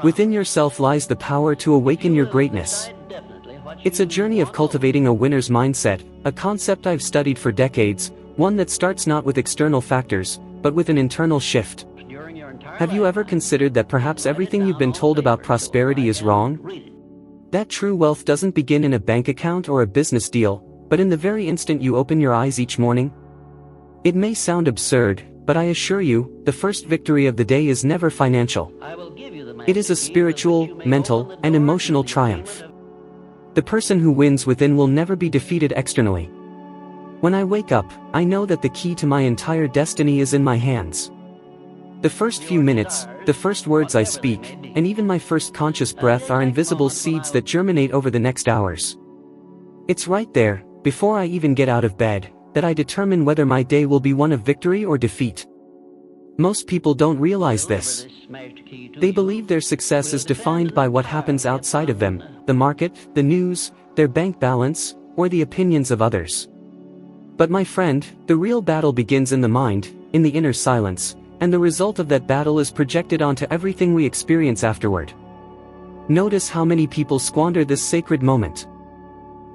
Within yourself lies the power to awaken your greatness. It's a journey of cultivating a winner's mindset, a concept I've studied for decades, one that starts not with external factors, but with an internal shift. Have you ever considered that perhaps everything you've been told about prosperity is wrong? That true wealth doesn't begin in a bank account or a business deal, but in the very instant you open your eyes each morning? It may sound absurd, but I assure you, the first victory of the day is never financial. It is a spiritual, mental, and emotional triumph. The person who wins within will never be defeated externally. When I wake up, I know that the key to my entire destiny is in my hands. The first few minutes, the first words I speak, and even my first conscious breath are invisible seeds that germinate over the next hours. It's right there, before I even get out of bed, that I determine whether my day will be one of victory or defeat. Most people don't realize this. They believe their success is defined by what happens outside of them, the market, the news, their bank balance, or the opinions of others. But my friend, the real battle begins in the mind, in the inner silence, and the result of that battle is projected onto everything we experience afterward. Notice how many people squander this sacred moment.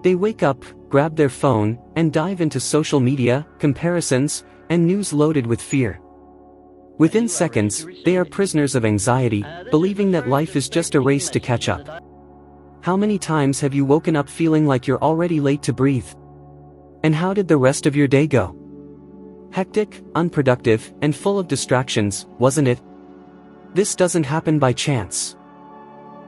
They wake up, grab their phone, and dive into social media, comparisons, and news loaded with fear. Within seconds, they are prisoners of anxiety, believing that life is just a race to catch up. How many times have you woken up feeling like you're already late to breathe? And how did the rest of your day go? Hectic, unproductive, and full of distractions, wasn't it? This doesn't happen by chance.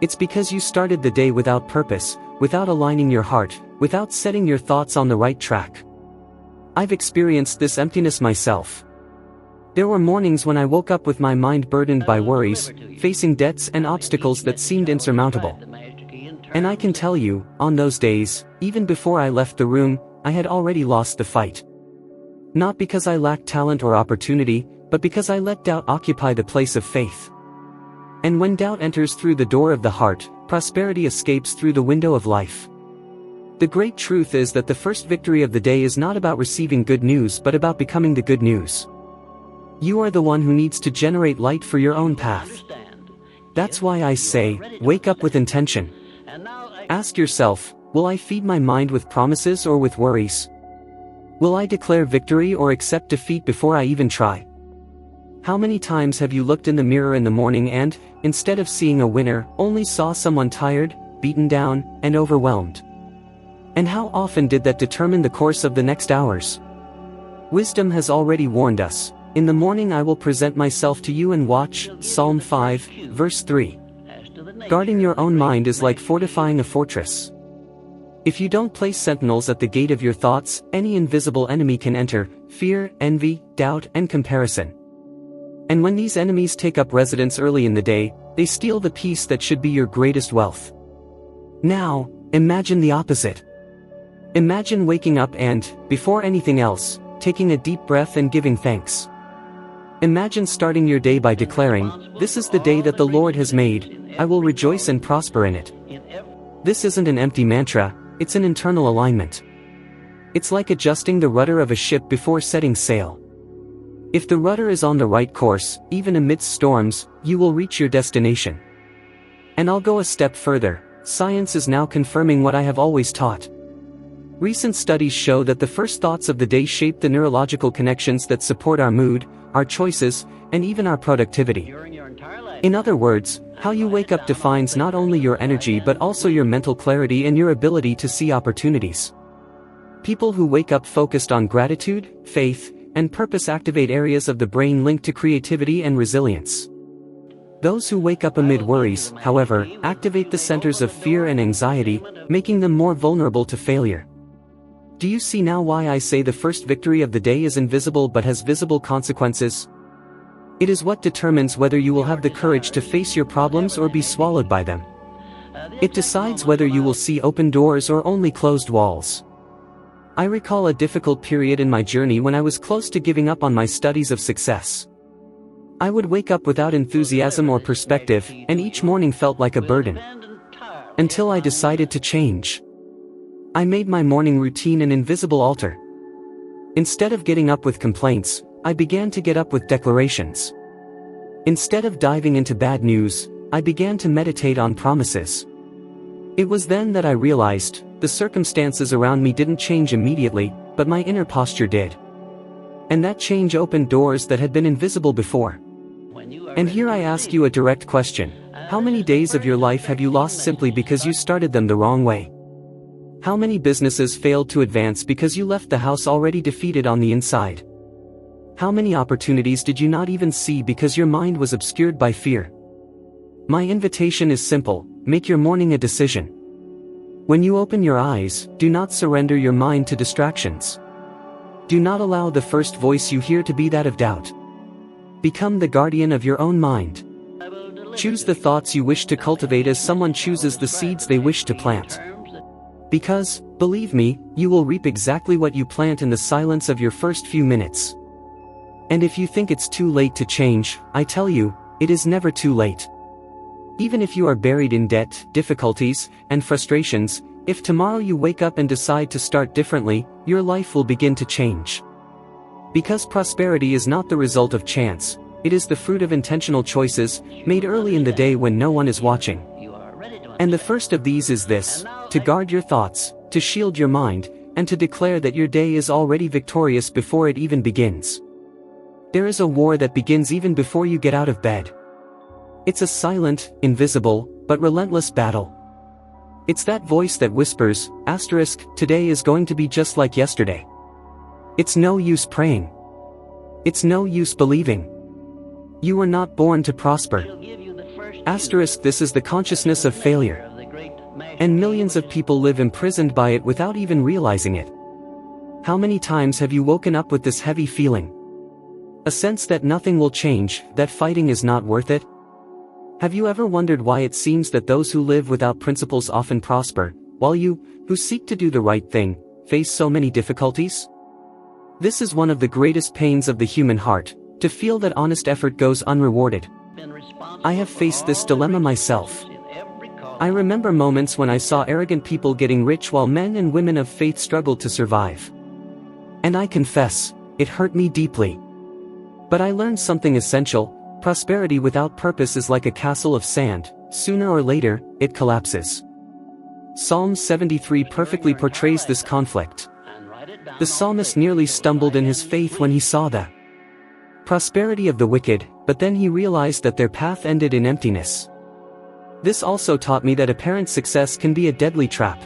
It's because you started the day without purpose, without aligning your heart, without setting your thoughts on the right track. I've experienced this emptiness myself. There were mornings when I woke up with my mind burdened by worries, facing debts and obstacles that seemed insurmountable. And I can tell you, on those days, even before I left the room, I had already lost the fight. Not because I lacked talent or opportunity, but because I let doubt occupy the place of faith. And when doubt enters through the door of the heart, prosperity escapes through the window of life. The great truth is that the first victory of the day is not about receiving good news but about becoming the good news. You are the one who needs to generate light for your own path. That's why I say, wake up with intention. Ask yourself, will I feed my mind with promises or with worries? Will I declare victory or accept defeat before I even try? How many times have you looked in the mirror in the morning and, instead of seeing a winner, only saw someone tired, beaten down, and overwhelmed? And how often did that determine the course of the next hours? Wisdom has already warned us. In the morning I will present myself to you and watch, Psalm 5, verse 3. Guarding your own mind is like fortifying a fortress. If you don't place sentinels at the gate of your thoughts, any invisible enemy can enter: fear, envy, doubt, and comparison. And when these enemies take up residence early in the day, they steal the peace that should be your greatest wealth. Now, imagine the opposite. Imagine waking up and, before anything else, taking a deep breath and giving thanks. Imagine starting your day by declaring, "This is the day that the Lord has made, I will rejoice and prosper in it." This isn't an empty mantra, it's an internal alignment. It's like adjusting the rudder of a ship before setting sail. If the rudder is on the right course, even amidst storms, you will reach your destination. And I'll go a step further. Science is now confirming what I have always taught. Recent studies show that the first thoughts of the day shape the neurological connections that support our mood, our choices, and even our productivity. In other words, how you wake up defines not only your energy but also your mental clarity and your ability to see opportunities. People who wake up focused on gratitude, faith, and purpose activate areas of the brain linked to creativity and resilience. Those who wake up amid worries, however, activate the centers of fear and anxiety, making them more vulnerable to failure. Do you see now why I say the first victory of the day is invisible but has visible consequences? It is what determines whether you will have the courage to face your problems or be swallowed by them. It decides whether you will see open doors or only closed walls. I recall a difficult period in my journey when I was close to giving up on my studies of success. I would wake up without enthusiasm or perspective, and each morning felt like a burden. Until I decided to change. I made my morning routine an invisible altar. Instead of getting up with complaints, I began to get up with declarations. Instead of diving into bad news, I began to meditate on promises. It was then that I realized, the circumstances around me didn't change immediately, but my inner posture did. And that change opened doors that had been invisible before. And here I ask you a direct question. How many days of your life have you lost simply because you started them the wrong way? How many businesses failed to advance because you left the house already defeated on the inside? How many opportunities did you not even see because your mind was obscured by fear? My invitation is simple: make your morning a decision. When you open your eyes, do not surrender your mind to distractions. Do not allow the first voice you hear to be that of doubt. Become the guardian of your own mind. Choose the thoughts you wish to cultivate as someone chooses the seeds they wish to plant. Because, believe me, you will reap exactly what you plant in the silence of your first few minutes. And if you think it's too late to change, I tell you, it is never too late. Even if you are buried in debt, difficulties, and frustrations, if tomorrow you wake up and decide to start differently, your life will begin to change. Because prosperity is not the result of chance, it is the fruit of intentional choices, made early in the day when no one is watching. And the first of these is this: to guard your thoughts, to shield your mind, and to declare that your day is already victorious before it even begins. There is a war that begins even before you get out of bed. It's a silent, invisible, but relentless battle. It's that voice that whispers, "today is going to be just like yesterday." It's no use praying. It's no use believing. You were not born to prosper. This is the consciousness of failure. And millions of people live imprisoned by it without even realizing it. How many times have you woken up with this heavy feeling? A sense that nothing will change, that fighting is not worth it? Have you ever wondered why it seems that those who live without principles often prosper, while you, who seek to do the right thing, face so many difficulties? This is one of the greatest pains of the human heart, to feel that honest effort goes unrewarded. I have faced this dilemma myself. I remember moments when I saw arrogant people getting rich while men and women of faith struggled to survive. And I confess, it hurt me deeply. But I learned something essential: prosperity without purpose is like a castle of sand, sooner or later, it collapses. Psalm 73 perfectly portrays this conflict. The psalmist nearly stumbled in his faith when he saw the prosperity of the wicked, but then he realized that their path ended in emptiness. This also taught me that apparent success can be a deadly trap.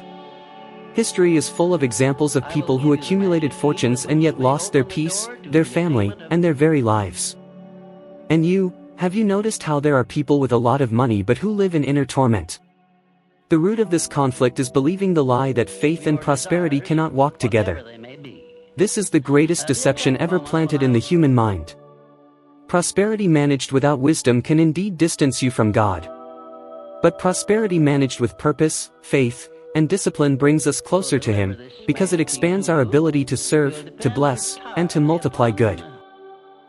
History is full of examples of people who accumulated fortunes and yet lost their peace, their family, and their very lives. And you, have you noticed how there are people with a lot of money but who live in inner torment? The root of this conflict is believing the lie that faith and prosperity cannot walk together. This is the greatest deception ever planted in the human mind. Prosperity managed without wisdom can indeed distance you from God. But prosperity managed with purpose, faith, and discipline brings us closer to Him, because it expands our ability to serve, to bless, and to multiply good.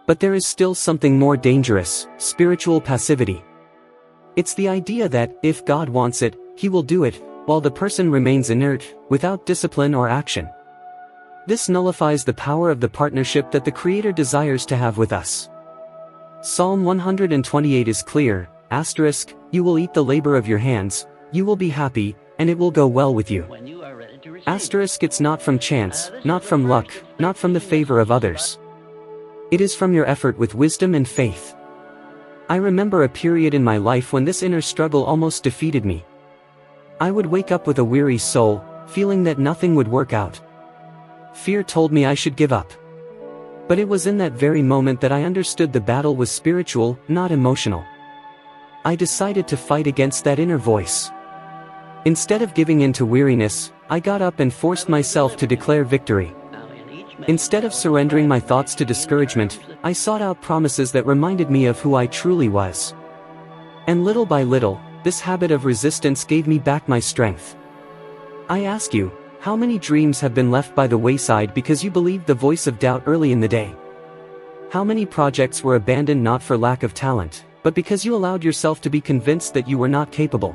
But there is still something more dangerous: spiritual passivity. It's the idea that, if God wants it, He will do it, while the person remains inert, without discipline or action. This nullifies the power of the partnership that the Creator desires to have with us. Psalm 128 is clear: you will eat the labor of your hands, you will be happy, and it will go well with you. It's not from chance, not from luck, not from the favor of others. It is from your effort with wisdom and faith. I remember a period in my life when this inner struggle almost defeated me. I would wake up with a weary soul, feeling that nothing would work out. Fear told me I should give up. But it was in that very moment that I understood the battle was spiritual, not emotional. I decided to fight against that inner voice. Instead of giving in to weariness, I got up and forced myself to declare victory. Instead of surrendering my thoughts to discouragement, I sought out promises that reminded me of who I truly was. And little by little, this habit of resistance gave me back my strength. I ask you, how many dreams have been left by the wayside because you believed the voice of doubt early in the day? How many projects were abandoned not for lack of talent, but because you allowed yourself to be convinced that you were not capable?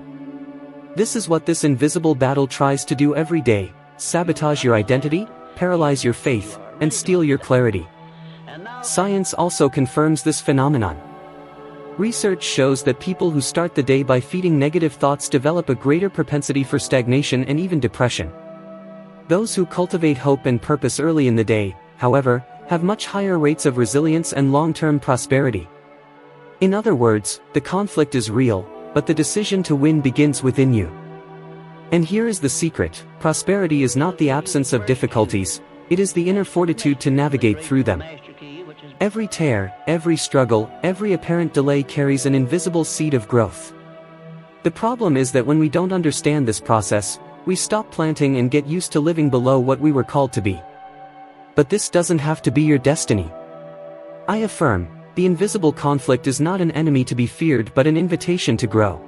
This is what this invisible battle tries to do every day: sabotage your identity, paralyze your faith, and steal your clarity. Science also confirms this phenomenon. Research shows that people who start the day by feeding negative thoughts develop a greater propensity for stagnation and even depression. Those who cultivate hope and purpose early in the day, however, have much higher rates of resilience and long-term prosperity. In other words, the conflict is real, but the decision to win begins within you. And here is the secret: prosperity is not the absence of difficulties, it is the inner fortitude to navigate through them. Every tear, every struggle, every apparent delay carries an invisible seed of growth. The problem is that when we don't understand this process, we stop planting and get used to living below what we were called to be. But this doesn't have to be your destiny. I affirm, the invisible conflict is not an enemy to be feared but an invitation to grow.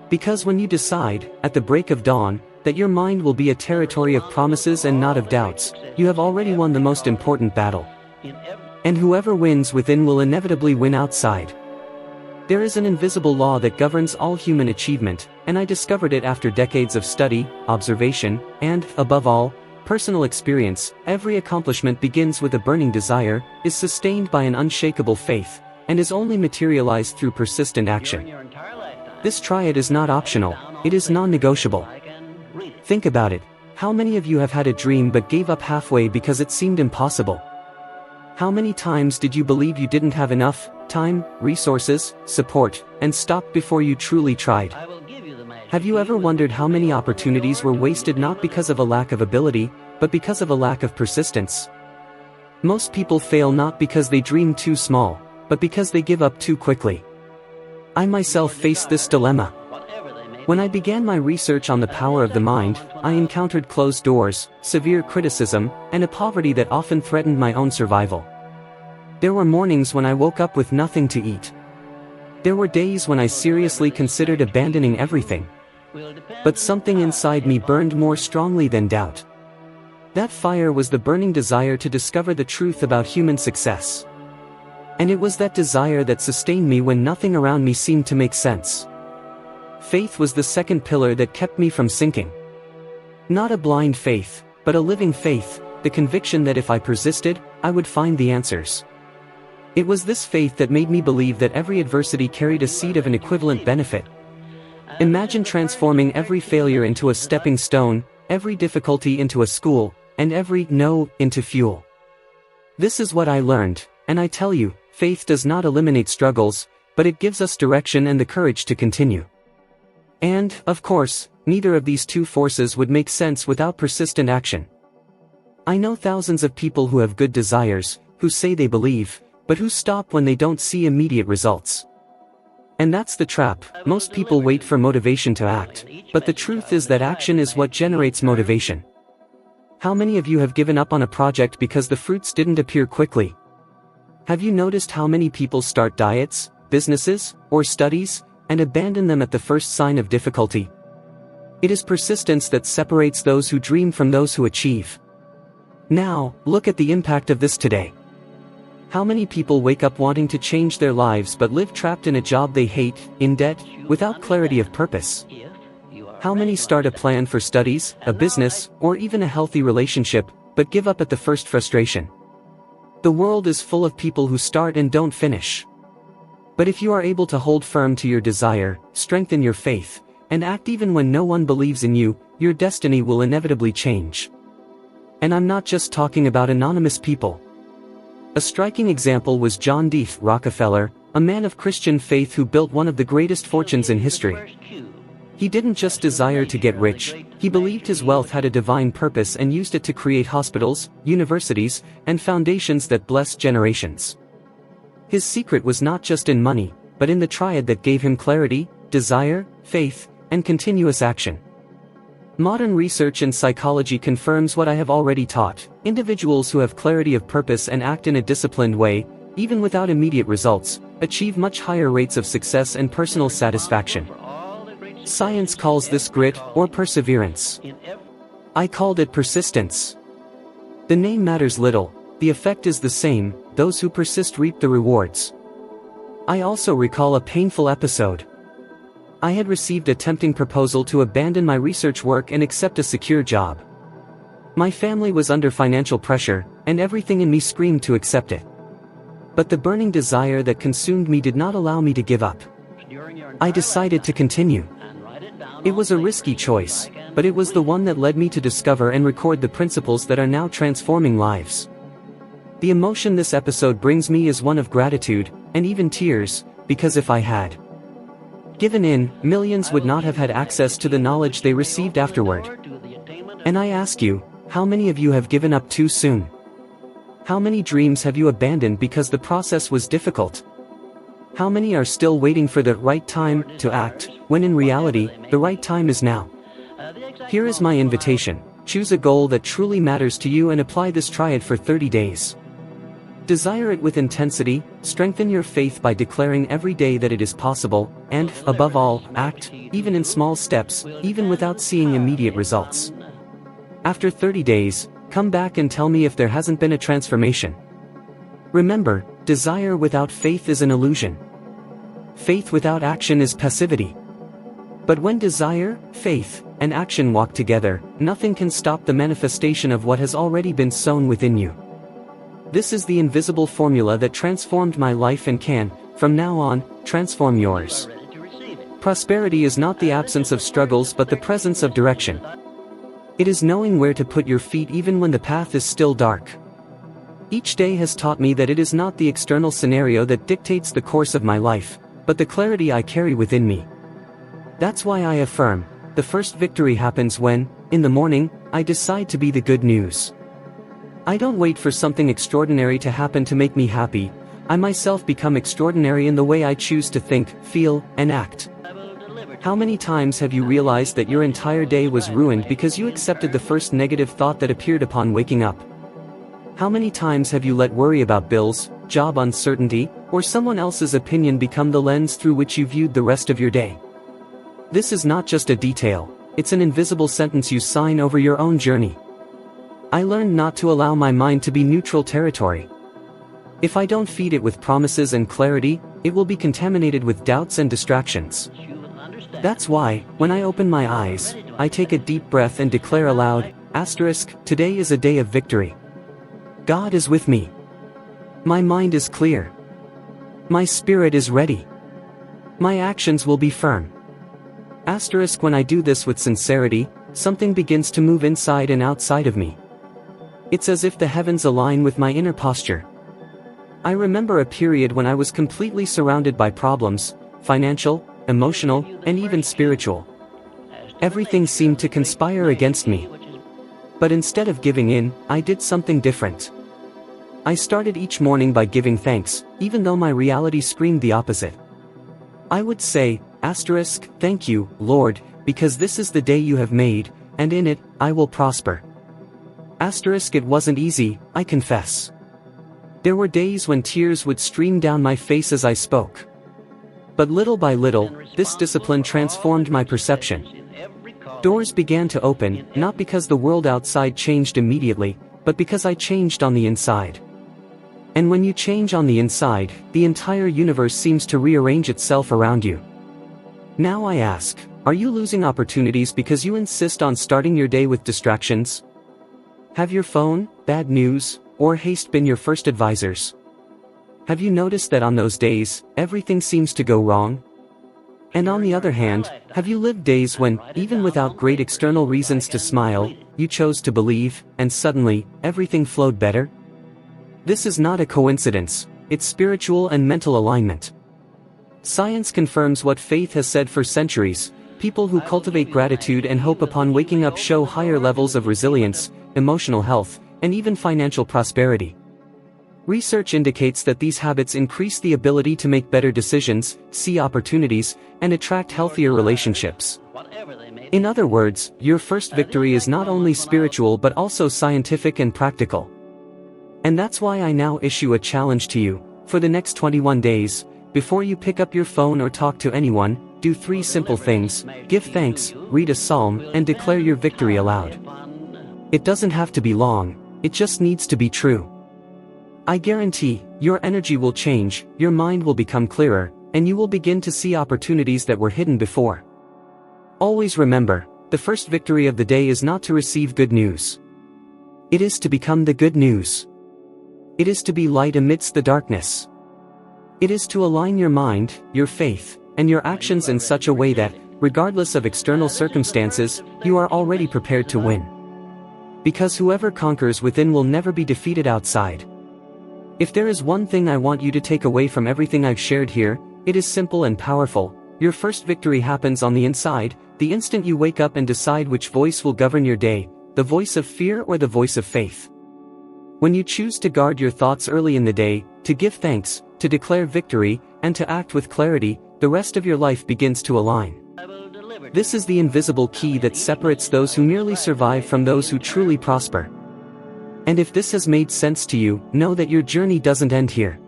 Because when you decide, at the break of dawn, that your mind will be a territory of promises and not of doubts, you have already won the most important battle. And whoever wins within will inevitably win outside. There is an invisible law that governs all human achievement, and I discovered it after decades of study, observation, and, above all, personal experience. Every accomplishment begins with a burning desire, is sustained by an unshakable faith, and is only materialized through persistent action. This triad is not optional, it is non-negotiable. Think about it. How many of you have had a dream but gave up halfway because it seemed impossible? How many times did you believe you didn't have enough time, resources, support, and stopped before you truly tried? Have you ever wondered how many opportunities were wasted not because of a lack of ability, but because of a lack of persistence? Most people fail not because they dream too small, but because they give up too quickly. I myself faced this dilemma. When I began my research on the power of the mind, I encountered closed doors, severe criticism, and a poverty that often threatened my own survival. There were mornings when I woke up with nothing to eat. There were days when I seriously considered abandoning everything. But something inside me burned more strongly than doubt. That fire was the burning desire to discover the truth about human success. And it was that desire that sustained me when nothing around me seemed to make sense. Faith was the second pillar that kept me from sinking. Not a blind faith, but a living faith, the conviction that if I persisted, I would find the answers. It was this faith that made me believe that every adversity carried a seed of an equivalent benefit. Imagine transforming every failure into a stepping stone, every difficulty into a school, and every no into fuel. This is what I learned, and I tell you, faith does not eliminate struggles, but it gives us direction and the courage to continue. And, of course, neither of these two forces would make sense without persistent action. I know thousands of people who have good desires, who say they believe, but who stop when they don't see immediate results. And that's the trap. Most people wait for motivation to act, but the truth is that action is what generates motivation. How many of you have given up on a project because the fruits didn't appear quickly? Have you noticed how many people start diets, businesses, or studies, and abandon them at the first sign of difficulty? It is persistence that separates those who dream from those who achieve. Now, look at the impact of this today. How many people wake up wanting to change their lives but live trapped in a job they hate, in debt, without clarity of purpose? How many start a plan for studies, a business, or even a healthy relationship, but give up at the first frustration? The world is full of people who start and don't finish. But if you are able to hold firm to your desire, strengthen your faith, and act even when no one believes in you, your destiny will inevitably change. And I'm not just talking about anonymous people. A striking example was John D. Rockefeller, a man of Christian faith who built one of the greatest fortunes in history. He didn't just desire to get rich, he believed his wealth had a divine purpose and used it to create hospitals, universities, and foundations that blessed generations. His secret was not just in money, but in the triad that gave him clarity, desire, faith, and continuous action. Modern research in psychology confirms what I have already taught. Individuals who have clarity of purpose and act in a disciplined way, even without immediate results, achieve much higher rates of success and personal satisfaction. Science calls this grit, or perseverance. I called it persistence. The name matters little, the effect is the same, those who persist reap the rewards. I also recall a painful episode. I had received a tempting proposal to abandon my research work and accept a secure job. My family was under financial pressure, and everything in me screamed to accept it. But the burning desire that consumed me did not allow me to give up. I decided to continue. It was a risky choice, but it was the one that led me to discover and record the principles that are now transforming lives. The emotion this episode brings me is one of gratitude, and even tears, because if I had given in, millions would not have had access to the knowledge they received afterward. And I ask you, how many of you have given up too soon? How many dreams have you abandoned because the process was difficult? How many are still waiting for the right time to act, when in reality, the right time is now? Here is my invitation: choose a goal that truly matters to you and apply this triad for 30 days. Desire it with intensity, strengthen your faith by declaring every day that it is possible, and, above all, act, even in small steps, even without seeing immediate results. After 30 days, come back and tell me if there hasn't been a transformation. Remember, desire without faith is an illusion. Faith without action is passivity. But when desire, faith, and action walk together, nothing can stop the manifestation of what has already been sown within you. This is the invisible formula that transformed my life and can, from now on, transform yours. Prosperity is not the absence of struggles but the presence of direction. It is knowing where to put your feet even when the path is still dark. Each day has taught me that it is not the external scenario that dictates the course of my life, but the clarity I carry within me. That's why I affirm, the first victory happens when, in the morning, I decide to be the good news. I don't wait for something extraordinary to happen to make me happy. I myself become extraordinary in the way I choose to think, feel, and act. How many times have you realized that your entire day was ruined because you accepted the first negative thought that appeared upon waking up? How many times have you let worry about bills, job uncertainty, or someone else's opinion become the lens through which you viewed the rest of your day? This is not just a detail, it's an invisible sentence you sign over your own journey. I learned not to allow my mind to be neutral territory. If I don't feed it with promises and clarity, it will be contaminated with doubts and distractions. That's why, when I open my eyes, I take a deep breath and declare aloud, today is a day of victory. God is with me. My mind is clear. My spirit is ready. My actions will be firm. When I do this with sincerity, something begins to move inside and outside of me. It's as if the heavens align with my inner posture. I remember a period when I was completely surrounded by problems, financial, emotional, and even spiritual. Everything seemed to conspire against me. But instead of giving in, I did something different. I started each morning by giving thanks, even though my reality screamed the opposite. I would say, thank you, Lord, because this is the day you have made, and in it, I will prosper. It wasn't easy, I confess. There were days when tears would stream down my face as I spoke. But little by little, this discipline transformed my perception. Doors began to open, not because the world outside changed immediately, but because I changed on the inside. And when you change on the inside, the entire universe seems to rearrange itself around you. Now I ask, are you losing opportunities because you insist on starting your day with distractions? Have your phone, bad news, or haste been your first advisors? Have you noticed that on those days, everything seems to go wrong? And on the other hand, have you lived days when, even without great external reasons to smile, you chose to believe, and suddenly, everything flowed better? This is not a coincidence, it's spiritual and mental alignment. Science confirms what faith has said for centuries: people who cultivate gratitude and hope upon waking up show higher levels of resilience, emotional health, and even financial prosperity. Research indicates that these habits increase the ability to make better decisions, see opportunities, and attract healthier relationships. In other words, your first victory is not only spiritual but also scientific and practical. And that's why I now issue a challenge to you: for the next 21 days, before you pick up your phone or talk to anyone, do 3 simple things: give thanks, read a psalm, and declare your victory aloud. It doesn't have to be long, it just needs to be true. I guarantee, your energy will change, your mind will become clearer, and you will begin to see opportunities that were hidden before. Always remember, the first victory of the day is not to receive good news. It is to become the good news. It is to be light amidst the darkness. It is to align your mind, your faith, and your actions in such a way that, regardless of external circumstances, you are already prepared to win. Because whoever conquers within will never be defeated outside. If there is one thing I want you to take away from everything I've shared here, it is simple and powerful. Your first victory happens on the inside, the instant you wake up and decide which voice will govern your day, the voice of fear or the voice of faith. When you choose to guard your thoughts early in the day, to give thanks, to declare victory, and to act with clarity, the rest of your life begins to align. This is the invisible key that separates those who merely survive from those who truly prosper. And if this has made sense to you, know that your journey doesn't end here.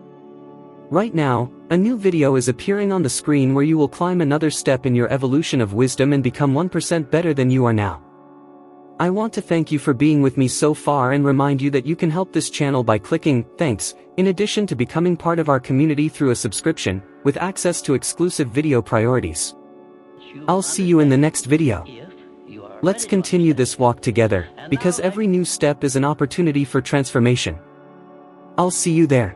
Right now, a new video is appearing on the screen where you will climb another step in your evolution of wisdom and become 1% better than you are now. I want to thank you for being with me so far and remind you that you can help this channel by clicking "Thanks," in addition to becoming part of our community through a subscription, with access to exclusive video priorities. I'll see you in the next video. Let's continue this walk together, because every new step is an opportunity for transformation. I'll see you there.